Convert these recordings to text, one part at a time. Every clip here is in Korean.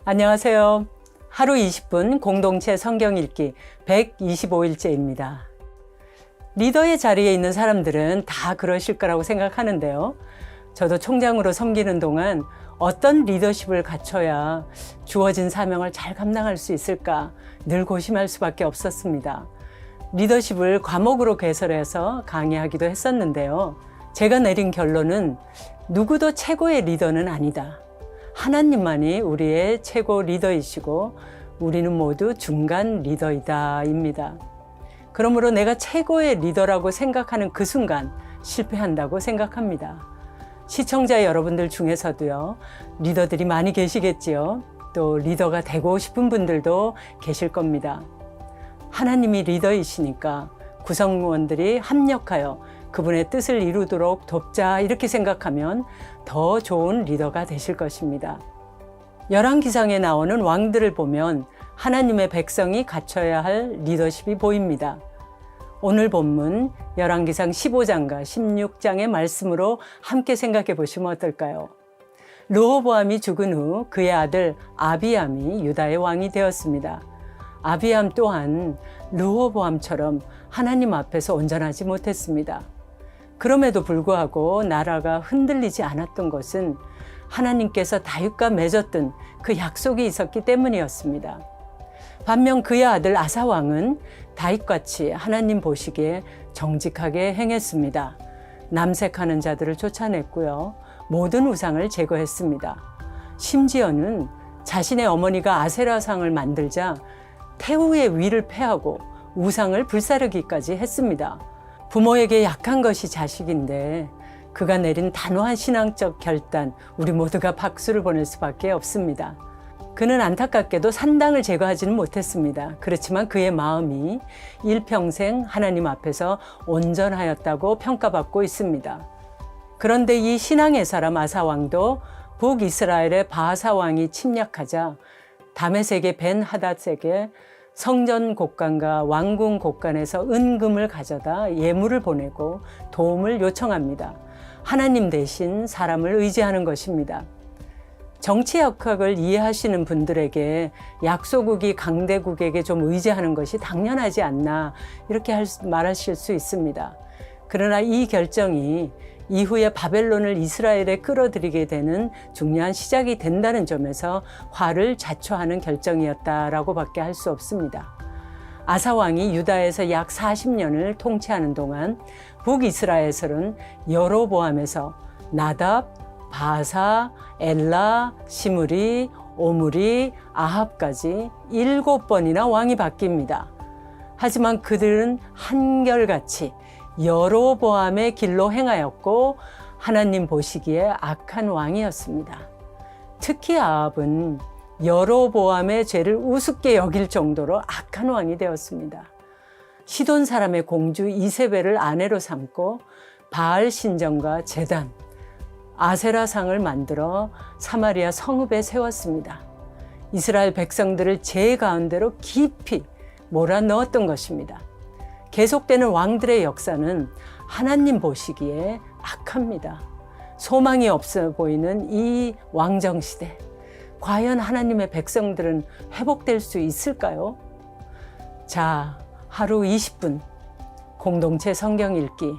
안녕하세요. 하루 20분 공동체 성경 읽기 125일째입니다. 리더의 자리에 있는 사람들은 다 그러실 거라고 생각하는데요. 저도 총장으로 섬기는 동안 어떤 리더십을 갖춰야 주어진 사명을 잘 감당할 수 있을까 늘 고심할 수밖에 없었습니다. 리더십을 과목으로 개설해서 강의하기도 했었는데요. 제가 내린 결론은 누구도 최고의 리더는 아니다. 하나님만이 우리의 최고 리더이시고 우리는 모두 중간 리더이다 입니다. 그러므로 내가 최고의 리더라고 생각하는 그 순간 실패한다고 생각합니다. 시청자 여러분들 중에서도요, 리더들이 많이 계시겠지요. 또 리더가 되고 싶은 분들도 계실 겁니다. 하나님이 리더이시니까 구성원들이 합력하여 그분의 뜻을 이루도록 돕자 이렇게 생각하면 더 좋은 리더가 되실 것입니다. 열왕기상에 나오는 왕들을 보면 하나님의 백성이 갖춰야 할 리더십이 보입니다. 오늘 본문 열왕기상 15장과 16장의 말씀으로 함께 생각해 보시면 어떨까요? 르호보암이 죽은 후 그의 아들 아비암이 유다의 왕이 되었습니다. 아비암 또한 르호보암처럼 하나님 앞에서 온전하지 못했습니다. 그럼에도 불구하고 나라가 흔들리지 않았던 것은 하나님께서 다윗과 맺었던 그 약속이 있었기 때문이었습니다. 반면 그의 아들 아사 왕은 다윗같이 하나님 보시기에 정직하게 행했습니다. 남색하는 자들을 쫓아냈고요. 모든 우상을 제거했습니다. 심지어는 자신의 어머니가 아세라상을 만들자 태우의 위를 패하고 우상을 불사르기까지 했습니다. 부모에게 약한 것이 자식인데 그가 내린 단호한 신앙적 결단, 우리 모두가 박수를 보낼 수밖에 없습니다. 그는 안타깝게도 산당을 제거하지는 못했습니다. 그렇지만 그의 마음이 일평생 하나님 앞에서 온전하였다고 평가받고 있습니다. 그런데 이 신앙의 사람 아사 왕도 북이스라엘의 바하사 왕이 침략하자 다메섹의 벤 하닷에게 성전 곡간과 왕궁 곡간에서 은금을 가져다 예물을 보내고 도움을 요청합니다. 하나님 대신 사람을 의지하는 것입니다. 정치역학을 이해하시는 분들에게 약소국이 강대국에게 좀 의지하는 것이 당연하지 않나 이렇게 말하실 수 있습니다. 그러나 이 결정이 이후에 바벨론을 이스라엘에 끌어들이게 되는 중요한 시작이 된다는 점에서 화를 자초하는 결정이었다라고 밖에 할 수 없습니다. 아사 왕이 유다에서 약 40년을 통치하는 동안 북이스라엘에서는 여로보암에서 나답, 바사, 엘라, 시므리, 오므리, 아합까지 7번이나 왕이 바뀝니다. 하지만 그들은 한결같이 여로보암의 길로 행하였고 하나님 보시기에 악한 왕이었습니다. 특히 아합은 여로보암의 죄를 우습게 여길 정도로 악한 왕이 되었습니다. 시돈 사람의 공주 이세벨을 아내로 삼고 바알 신전과 제단, 아세라상을 만들어 사마리아 성읍에 세웠습니다. 이스라엘 백성들을 제 가운데로 깊이 몰아넣었던 것입니다. 계속되는 왕들의 역사는 하나님 보시기에 악합니다. 소망이 없어 보이는 이 왕정시대, 과연 하나님의 백성들은 회복될 수 있을까요? 자, 하루 20분 공동체 성경 읽기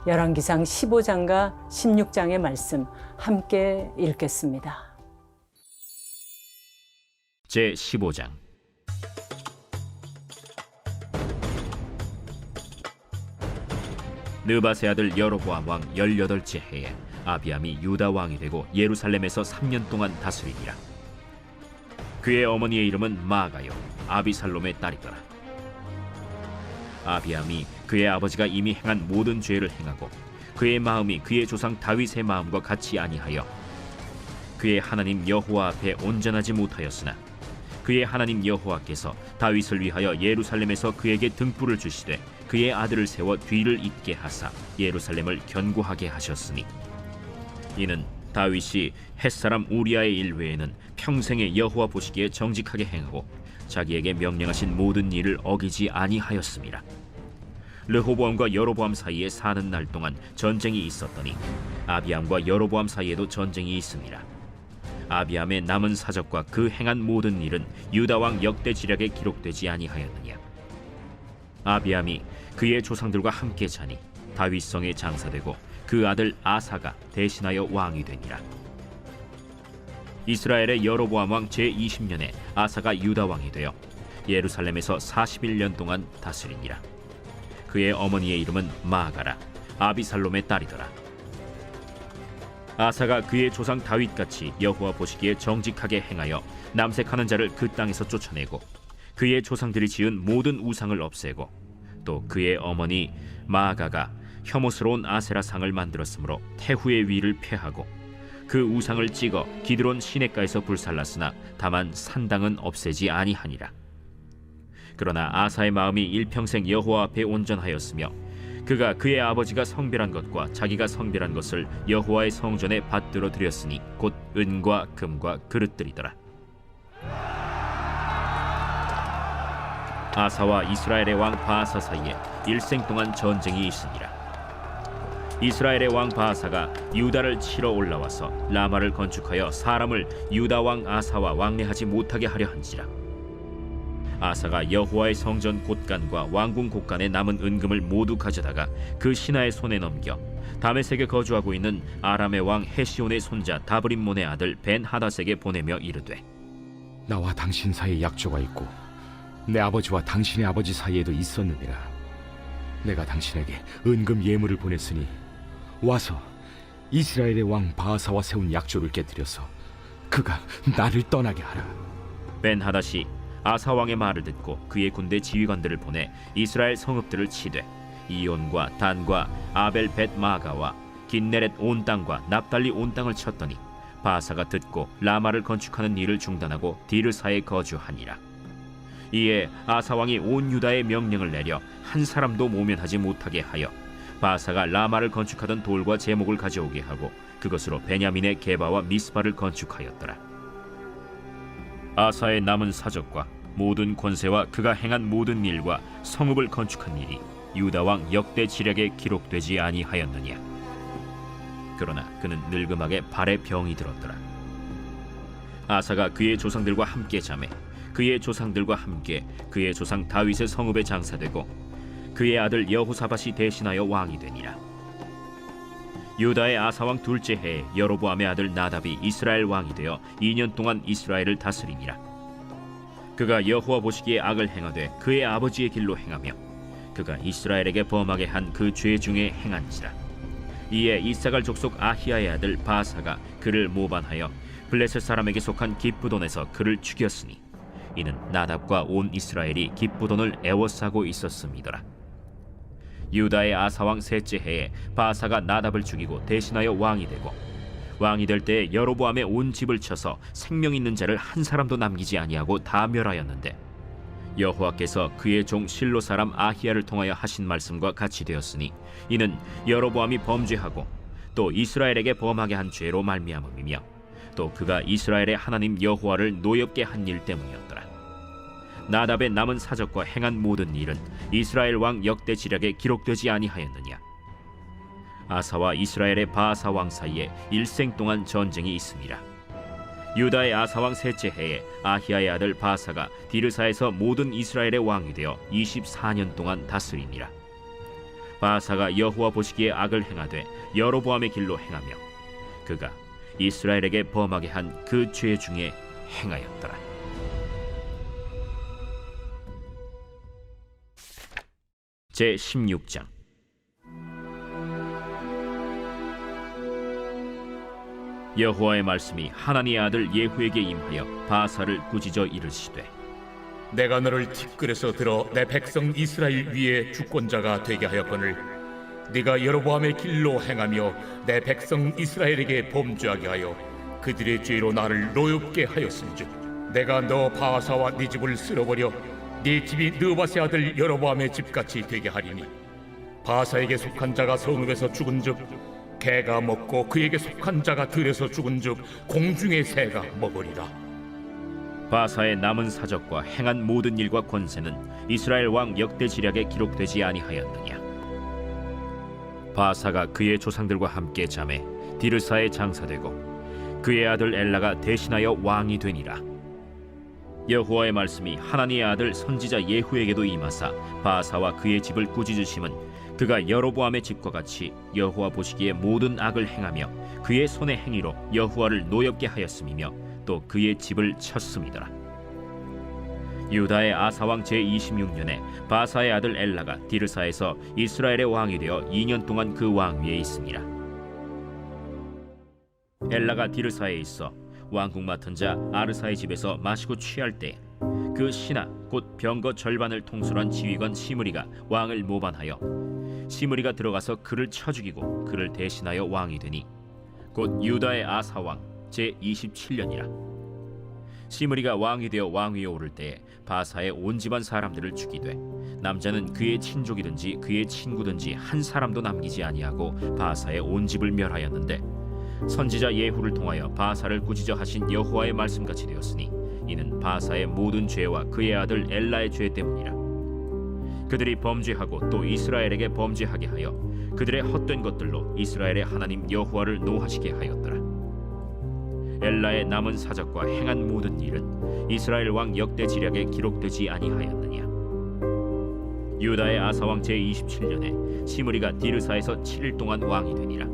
열왕기상 15장과 16장의 말씀 함께 읽겠습니다. 제15장 느밧의 아들 여로보암 왕 18째 해에 아비암이 유다 왕이 되고 예루살렘에서 3년 동안 다스리니라. 그의 어머니의 이름은 마아가요 아비살롬의 딸이더라. 아비암이 그의 아버지가 이미 행한 모든 죄를 행하고 그의 마음이 그의 조상 다윗의 마음과 같이 아니하여 그의 하나님 여호와 앞에 온전하지 못하였으나 그의 하나님 여호와께서 다윗을 위하여 예루살렘에서 그에게 등불을 주시되 그의 아들을 세워 뒤를 잇게 하사 예루살렘을 견고하게 하셨으니 이는 다윗이 햇사람 우리아의 일 외에는 평생에 여호와 보시기에 정직하게 행하고 자기에게 명령하신 모든 일을 어기지 아니하였음이라. 르호보암과 여로보암 사이에 사는 날 동안 전쟁이 있었더니 아비암과 여로보암 사이에도 전쟁이 있음이라. 아비암의 남은 사적과 그 행한 모든 일은 유다 왕 역대 지략에 기록되지 아니하였느냐? 아비암이 그의 조상들과 함께 자니 다윗성에 장사되고 그 아들 아사가 대신하여 왕이 되니라. 이스라엘의 여로보암 왕 제20년에 아사가 유다 왕이 되어 예루살렘에서 41년 동안 다스리니라. 그의 어머니의 이름은 마아가라, 아비살롬의 딸이더라. 아사가 그의 조상 다윗같이 여호와 보시기에 정직하게 행하여 남색하는 자를 그 땅에서 쫓아내고 그의 조상들이 지은 모든 우상을 없애고 또 그의 어머니 마아가가 혐오스러운 아세라 상을 만들었으므로 태후의 위를 폐하고 그 우상을 찍어 기드론 시냇가에서 불살랐으나 다만 산당은 없애지 아니하니라. 그러나 아사의 마음이 일평생 여호와 앞에 온전하였으며 그가 그의 아버지가 성별한 것과 자기가 성별한 것을 여호와의 성전에 받들어 드렸으니 곧 은과 금과 그릇들이더라. 아사와 이스라엘의 왕 바아사 사이에 일생 동안 전쟁이 있으니라. 이스라엘의 왕 바아사가 유다를 치러 올라와서 라마를 건축하여 사람을 유다 왕 아사와 왕래하지 못하게 하려 한지라. 아사가 여호와의 성전 곳간과 왕궁 곳간에 남은 은금을 모두 가져다가 그 신하의 손에 넘겨 다메섹에 거주하고 있는 아람의 왕 헤시온의 손자 다브림몬의 아들 벤 하닷에게 보내며 이르되, 나와 당신 사이에 약조가 있고 내 아버지와 당신의 아버지 사이에도 있었느니라. 내가 당신에게 은금 예물을 보냈으니 와서 이스라엘의 왕 바아사와 세운 약조를 깨뜨려서 그가 나를 떠나게 하라. 벤 하닷이 아사 왕의 말을 듣고 그의 군대 지휘관들을 보내 이스라엘 성읍들을 치되 이온과 단과 아벨 벳 마가와 긴네렛 온 땅과 납달리 온 땅을 쳤더니 바아사가 듣고 라마를 건축하는 일을 중단하고 디르사에 거주하니라. 이에 아사 왕이 온 유다에 명령을 내려 한 사람도 모면하지 못하게 하여 바아사가 라마를 건축하던 돌과 제목을 가져오게 하고 그것으로 베냐민의 게바와 미스바를 건축하였더라. 아사의 남은 사적과 모든 권세와 그가 행한 모든 일과 성읍을 건축한 일이 유다 왕 역대 지략에 기록되지 아니하였느냐? 그러나 그는 늙음하게 발에 병이 들었더라. 아사가 그의 조상들과 함께 자매 그의 조상들과 함께 그의 조상 다윗의 성읍에 장사되고 그의 아들 여호사밧이 대신하여 왕이 되니라. 유다의 아사왕 둘째 해에 여로보암의 아들 나답이 이스라엘 왕이 되어 2년 동안 이스라엘을 다스리니라. 그가 여호와 보시기에 악을 행하되 그의 아버지의 길로 행하며 그가 이스라엘에게 범하게 한 그 죄 중에 행한지라. 이에 이사갈 족속 아히야의 아들 바사가 그를 모반하여 블레셋 사람에게 속한 기브돈에서 그를 죽였으니 이는 나답과 온 이스라엘이 기브돈을 애워싸고 있었음이더라. 유다의 아사왕 셋째 해에 바사가 나답을 죽이고 대신하여 왕이 되고 왕이 될 때에 여로보암의 온 집을 쳐서 생명 있는 자를 한 사람도 남기지 아니하고 다 멸하였는데 여호와께서 그의 종 실로 사람 아히야를 통하여 하신 말씀과 같이 되었으니 이는 여로보암이 범죄하고 또 이스라엘에게 범하게 한 죄로 말미암음이며 또 그가 이스라엘의 하나님 여호와를 노엽게 한 일 때문이었더라. 나답의 남은 사적과 행한 모든 일은 이스라엘 왕 역대 지략에 기록되지 아니하였느냐? 아사와 이스라엘의 바아사 왕 사이에 일생 동안 전쟁이 있음이라. 유다의 아사 왕 셋째 해에 아히야의 아들 바사가 디르사에서 모든 이스라엘의 왕이 되어 24년 동안 다스리니라. 바사가 여호와 보시기에 악을 행하되 여로보암의 길로 행하며 그가 이스라엘에게 범하게 한 그 죄 중에 행하였더라. 제16장. 여호와의 말씀이 하나니의 아들 예후에게 임하여 바사를 꾸짖어 이르시되, 내가 너를 티끌에서 들어 내 백성 이스라엘 위에 주권자가 되게 하였거늘 네가 여로보암의 길로 행하며 내 백성 이스라엘에게 범죄하게 하여 그들의 죄로 나를 노엽게 하였은즉 내가 너 바사와 네 집을 쓸어버려 네 집이 느바세 아들 여로보암의 집같이 되게 하리니 바사에게 속한 자가 성읍에서 죽은즉 개가 먹고 그에게 속한 자가 들에서 죽은즉 공중의 새가 먹으리라. 바사의 남은 사적과 행한 모든 일과 권세는 이스라엘 왕 역대 지략에 기록되지 아니하였느냐? 바사가 그의 조상들과 함께 잠에 디르사에 장사되고 그의 아들 엘라가 대신하여 왕이 되니라. 여호와의 말씀이 하나니의 아들 선지자 예후에게도 임하사 바사와 그의 집을 꾸짖으심은 그가 여로보암의 집과 같이 여호와 보시기에 모든 악을 행하며 그의 손의 행위로 여호와를 노엽게 하였음이며 또 그의 집을 쳤음이더라. 유다의 아사왕 제26년에 바사의 아들 엘라가 디르사에서 이스라엘의 왕이 되어 2년 동안 그 왕위에 있습니다. 엘라가 디르사에 있어 왕국 맡은 자 아르사의 집에서 마시고 취할 때 그 신하 곧 병거 절반을 통솔한 지휘관 시므리가 왕을 모반하여 시므리가 들어가서 그를 쳐 죽이고 그를 대신하여 왕이 되니 곧 유다의 아사왕 제27년이라. 시므리가 왕이 되어 왕위에 오를 때에 바사의 온 집안 사람들을 죽이되 남자는 그의 친족이든지 그의 친구든지 한 사람도 남기지 아니하고 바사의 온 집을 멸하였는데 선지자 예후를 통하여 바사를 꾸짖어 하신 여호와의 말씀같이 되었으니 이는 바사의 모든 죄와 그의 아들 엘라의 죄 때문이라. 그들이 범죄하고 또 이스라엘에게 범죄하게 하여 그들의 헛된 것들로 이스라엘의 하나님 여호와를 노하시게 하였더라. 엘라의 남은 사적과 행한 모든 일은 이스라엘 왕 역대 지략에 기록되지 아니하였느냐. 유다의 아사왕 제27년에 시므리가 디르사에서 7일 동안 왕이 되니라.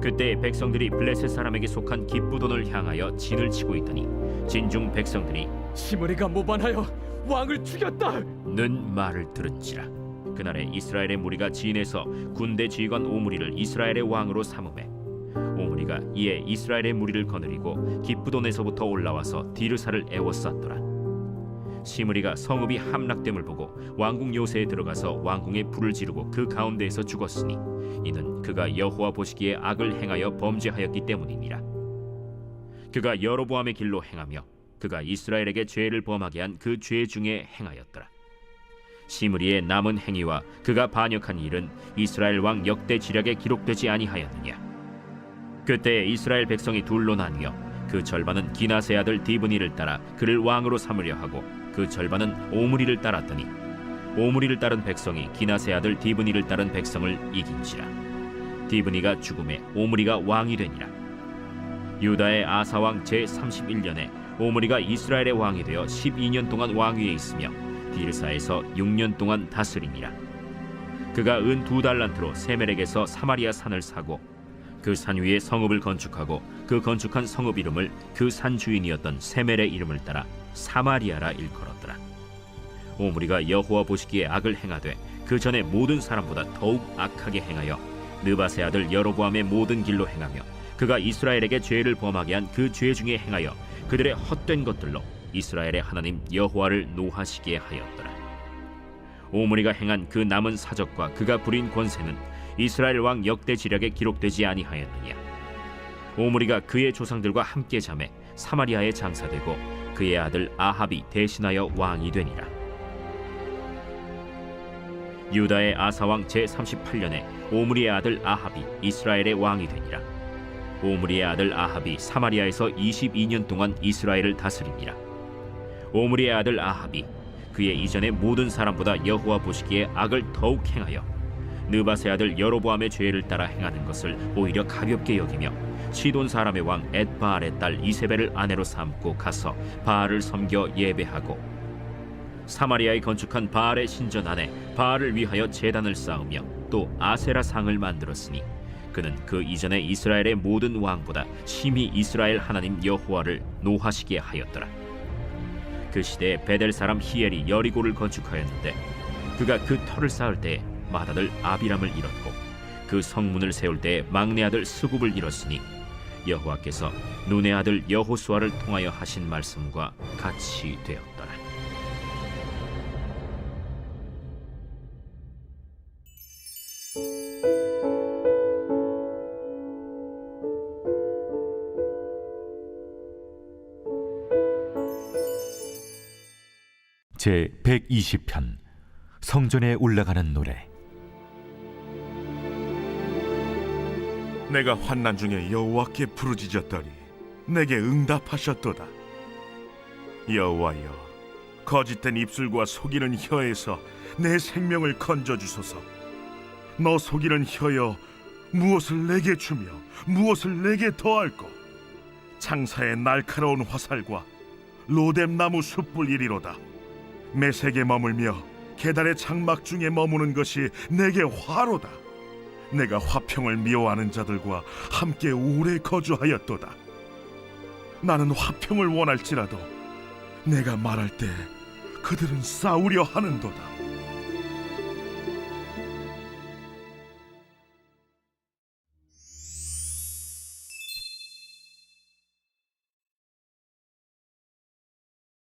그때 백성들이 블레셋 사람에게 속한 기쁘돈을 향하여 진을 치고 있더니 진중 백성들이 시므리가 모반하여 왕을 죽였다는 말을 들은지라. 그날에 이스라엘의 무리가 진에서 군대 지휘관 오므리를 이스라엘의 왕으로 삼음해 오므리가 이에 이스라엘의 무리를 거느리고 기쁘돈에서부터 올라와서 디르사를 애워쌌더라. 시므리가 성읍이 함락됨을 보고 왕궁 요새에 들어가서 왕궁에 불을 지르고 그 가운데에서 죽었으니 이는 그가 여호와 보시기에 악을 행하여 범죄하였기 때문이니라. 그가 여로보암의 길로 행하며 그가 이스라엘에게 죄를 범하게 한 그 죄 중에 행하였더라. 시므리의 남은 행위와 그가 반역한 일은 이스라엘 왕 역대 지략에 기록되지 아니하였느냐. 그때 이스라엘 백성이 둘로 나뉘어 그 절반은 기나세 아들 디브니를 따라 그를 왕으로 삼으려 하고 그 절반은 오므리를 따랐더니 오므리를 따른 백성이 기나세 아들 디브니를 따른 백성을 이긴지라. 디브니가 죽음에 오므리가 왕이 되니라. 유다의 아사왕 제31년에 오므리가 이스라엘의 왕이 되어 12년 동안 왕위에 있으며 디르사에서 6년 동안 다스리니라. 그가 은 2달란트로 세멜에게서 사마리아 산을 사고 그 산 위에 성읍을 건축하고 그 건축한 성읍 이름을 그 산 주인이었던 세멜의 이름을 따라 사마리아라 일컬었더라. 오므리가 여호와 보시기에 악을 행하되 그 전에 모든 사람보다 더욱 악하게 행하여 느바세 아들 여로보암의 모든 길로 행하며 그가 이스라엘에게 죄를 범하게 한 그 죄 중에 행하여 그들의 헛된 것들로 이스라엘의 하나님 여호와를 노하시게 하였더라. 오므리가 행한 그 남은 사적과 그가 부린 권세는 이스라엘 왕 역대 지략에 기록되지 아니하였느냐. 오므리가 그의 조상들과 함께 잠에 사마리아에 장사되고 그의 아들 아합이 대신하여 왕이 되니라. 유다의 아사왕 제38년에 오므리의 아들 아합이 이스라엘의 왕이 되니라. 오므리의 아들 아합이 사마리아에서 22년 동안 이스라엘을 다스리니라. 오므리의 아들 아합이 그의 이전의 모든 사람보다 여호와 보시기에 악을 더욱 행하여 느바세 아들 여로보암의 죄를 따라 행하는 것을 오히려 가볍게 여기며 시돈 사람의 왕 엣바알의 딸 이세벨을 아내로 삼고 가서 바알을 섬겨 예배하고 사마리아에 건축한 바알의 신전 안에 바알을 위하여 제단을 쌓으며 또 아세라 상을 만들었으니 그는 그 이전에 이스라엘의 모든 왕보다 심히 이스라엘 하나님 여호와를 노하시게 하였더라. 그 시대에 베델 사람 히엘이 여리고를 건축하였는데 그가 그 터를 쌓을 때에 맏아들 아비람을 잃었고 그 성문을 세울 때에 막내 아들 스굽을 잃었으니 여호와께서 눈의 아들 여호수아를 통하여 하신 말씀과 같이 되었더라. 제 120편 성전에 올라가는 노래. 내가 환난 중에 여호와께 부르짖었더니 내게 응답하셨도다. 여호와여, 거짓된 입술과 속이는 혀에서 내 생명을 건져주소서. 너 속이는 혀여, 무엇을 내게 주며 무엇을 내게 더할꼬? 창사의 날카로운 화살과 로뎀 나무 숯불 이리로다. 메색에 머물며 계달의 장막 중에 머무는 것이 내게 화로다. 내가 화평을 미워하는 자들과 함께 오래 거주하였도다. 나는 화평을 원할지라도 내가 말할 때 그들은 싸우려 하는도다.